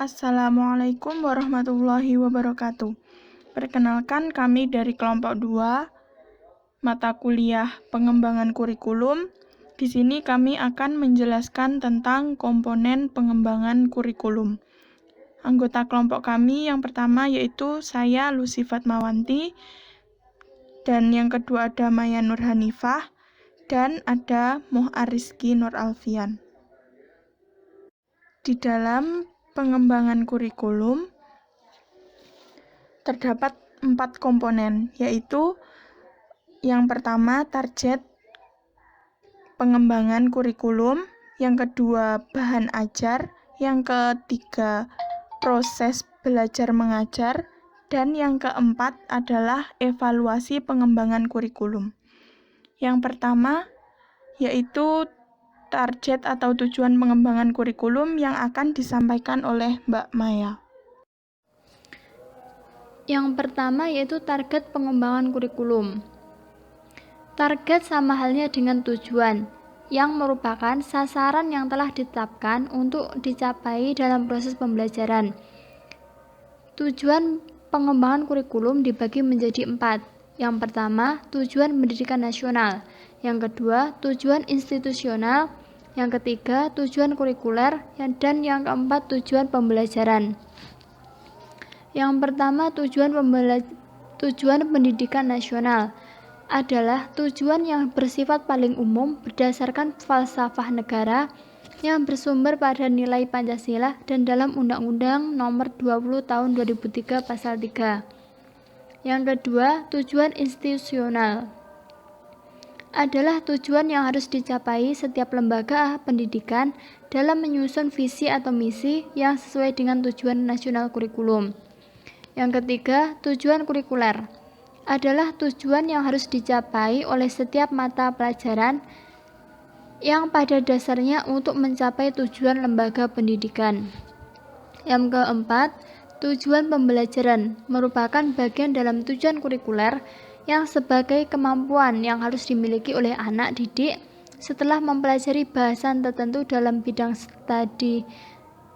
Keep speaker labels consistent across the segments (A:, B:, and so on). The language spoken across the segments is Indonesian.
A: Assalamualaikum warahmatullahi wabarakatuh. Perkenalkan, kami dari kelompok 2, mata kuliah pengembangan kurikulum. Di sini kami akan menjelaskan tentang komponen pengembangan kurikulum. Anggota kelompok kami yang pertama yaitu saya, Lucy Fatmawanti, dan yang kedua ada Maya Nur Hanifah, dan ada Moh Ariski Nur Alfian. Di dalam pengembangan kurikulum terdapat 4 komponen, yaitu yang pertama target pengembangan kurikulum, yang kedua bahan ajar, yang ketiga proses belajar mengajar, dan yang keempat adalah evaluasi pengembangan kurikulum. Yang pertama yaitu target atau tujuan pengembangan kurikulum yang akan disampaikan oleh Mbak Maya.
B: Yang pertama yaitu target pengembangan kurikulum. Target sama halnya dengan tujuan, yang merupakan sasaran yang telah ditetapkan untuk dicapai dalam proses pembelajaran. Tujuan pengembangan kurikulum dibagi menjadi 4. Yang pertama, tujuan pendidikan nasional. Yang kedua, tujuan institusional. Yang ketiga, tujuan kurikuler. Dan yang keempat, tujuan pembelajaran. Yang pertama, tujuan pendidikan nasional adalah tujuan yang bersifat paling umum berdasarkan falsafah negara yang bersumber pada nilai Pancasila dan dalam Undang-Undang Nomor 20 Tahun 2003 Pasal 3. Yang kedua, tujuan institusional adalah tujuan yang harus dicapai setiap lembaga pendidikan dalam menyusun visi atau misi yang sesuai dengan tujuan nasional kurikulum. Yang ketiga, tujuan kurikuler adalah tujuan yang harus dicapai oleh setiap mata pelajaran yang pada dasarnya untuk mencapai tujuan lembaga pendidikan. Yang keempat, tujuan pembelajaran merupakan bagian dalam tujuan kurikuler yang sebagai kemampuan yang harus dimiliki oleh anak didik setelah mempelajari bahasan tertentu dalam bidang studi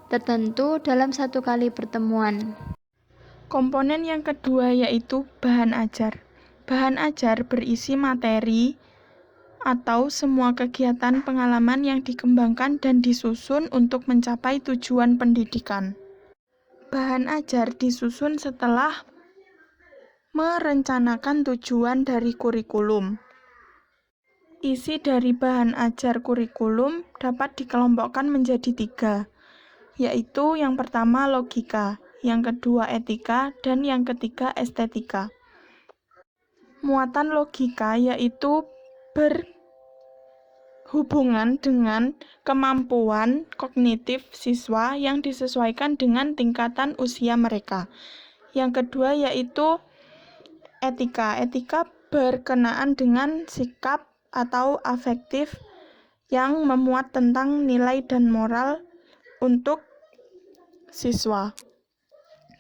B: tertentu dalam satu kali pertemuan.
A: Komponen yang kedua yaitu bahan ajar. Bahan ajar berisi materi atau semua kegiatan pengalaman yang dikembangkan dan disusun untuk mencapai tujuan pendidikan. Bahan ajar disusun setelah merencanakan tujuan dari kurikulum. Isi dari bahan ajar kurikulum dapat dikelompokkan menjadi 3, yaitu yang pertama logika, yang kedua etika, dan yang ketiga estetika. Muatan logika yaitu berhubungan dengan kemampuan kognitif siswa yang disesuaikan dengan tingkatan usia mereka. Yang kedua yaitu etika. Etika berkenaan dengan sikap atau afektif yang memuat tentang nilai dan moral untuk siswa.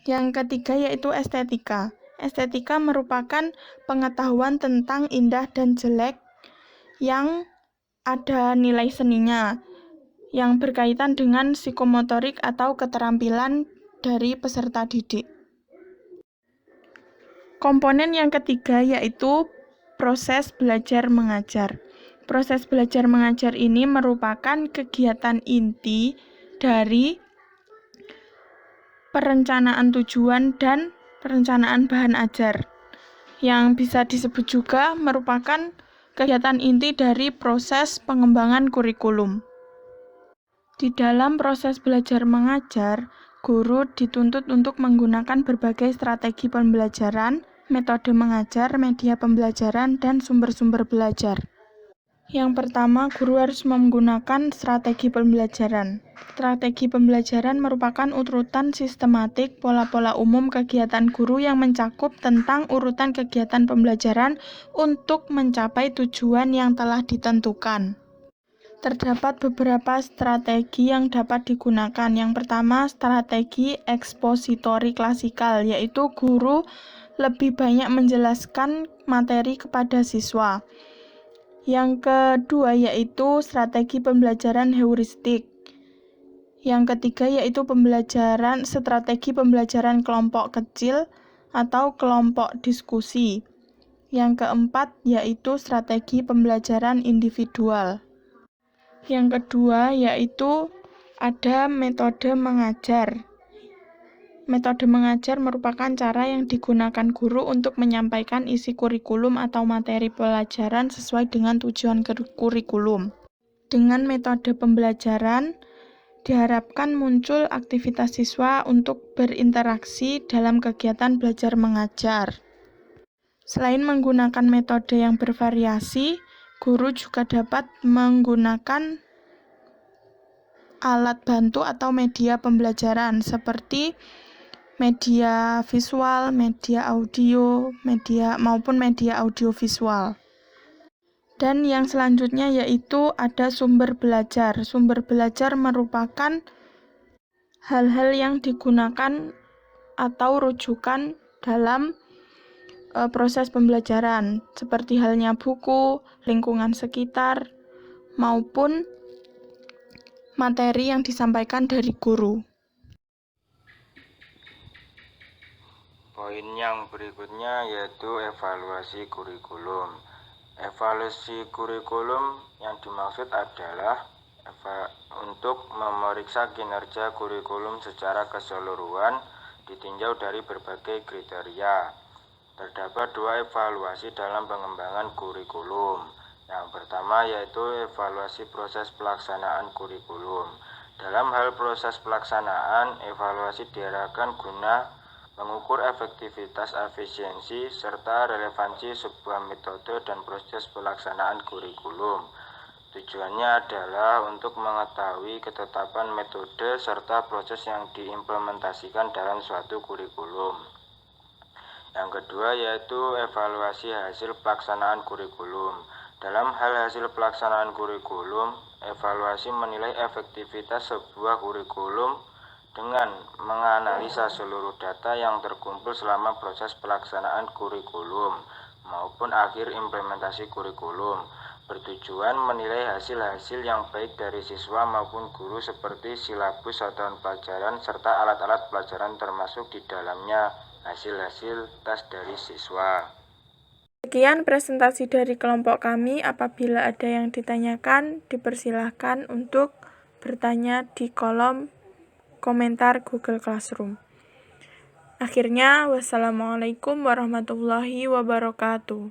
A: Yang ketiga yaitu estetika. Estetika merupakan pengetahuan tentang indah dan jelek yang ada nilai seninya, yang berkaitan dengan psikomotorik atau keterampilan dari peserta didik. Komponen yang ketiga yaitu proses belajar mengajar. Proses belajar mengajar ini merupakan kegiatan inti dari perencanaan tujuan dan perencanaan bahan ajar, yang bisa disebut juga merupakan kegiatan inti dari proses pengembangan kurikulum. Di dalam proses belajar mengajar, guru dituntut untuk menggunakan berbagai strategi pembelajaran, metode mengajar, media pembelajaran, dan sumber-sumber belajar. Yang pertama, guru harus menggunakan strategi pembelajaran. Strategi pembelajaran merupakan urutan sistematik pola-pola umum kegiatan guru yang mencakup tentang urutan kegiatan pembelajaran untuk mencapai tujuan yang telah ditentukan. Terdapat beberapa strategi yang dapat digunakan. Yang pertama, strategi ekspositori klasikal, yaitu guru lebih banyak menjelaskan materi kepada siswa. Yang kedua yaitu strategi pembelajaran heuristik, Yang ketiga yaitu strategi pembelajaran kelompok kecil atau kelompok diskusi. Yang keempat yaitu strategi pembelajaran individual. Yang kedua yaitu ada metode mengajar. Metode mengajar merupakan cara yang digunakan guru untuk menyampaikan isi kurikulum atau materi pelajaran sesuai dengan tujuan kurikulum. Dengan metode pembelajaran, diharapkan muncul aktivitas siswa untuk berinteraksi dalam kegiatan belajar mengajar. Selain menggunakan metode yang bervariasi, guru juga dapat menggunakan alat bantu atau media pembelajaran seperti media visual, media audio, maupun media audiovisual. Dan yang selanjutnya yaitu ada sumber belajar. Sumber belajar merupakan hal-hal yang digunakan atau rujukan dalam proses pembelajaran, seperti halnya buku, lingkungan sekitar, maupun materi yang disampaikan dari guru.
C: Poin yang berikutnya yaitu evaluasi kurikulum. Evaluasi kurikulum yang dimaksud adalah untuk memeriksa kinerja kurikulum secara keseluruhan ditinjau dari berbagai kriteria. Terdapat dua evaluasi dalam pengembangan kurikulum. Yang pertama yaitu evaluasi proses pelaksanaan kurikulum. Dalam hal proses pelaksanaan, evaluasi diarahkan guna mengukur efektivitas, efisiensi, serta relevansi sebuah metode dan proses pelaksanaan kurikulum. Tujuannya adalah untuk mengetahui ketetapan metode serta proses yang diimplementasikan dalam suatu kurikulum. Yang kedua yaitu evaluasi hasil pelaksanaan kurikulum. Dalam hal hasil pelaksanaan kurikulum, evaluasi menilai efektivitas sebuah kurikulum dengan menganalisa seluruh data yang terkumpul selama proses pelaksanaan kurikulum maupun akhir implementasi kurikulum, bertujuan menilai hasil-hasil yang baik dari siswa maupun guru seperti silabus satuan pelajaran serta alat-alat pelajaran termasuk di dalamnya hasil-hasil tes dari siswa.
A: Sekian presentasi dari kelompok kami. Apabila ada yang ditanyakan, dipersilahkan untuk bertanya di kolom komentar Google Classroom. Akhirnya, wassalamualaikum warahmatullahi wabarakatuh.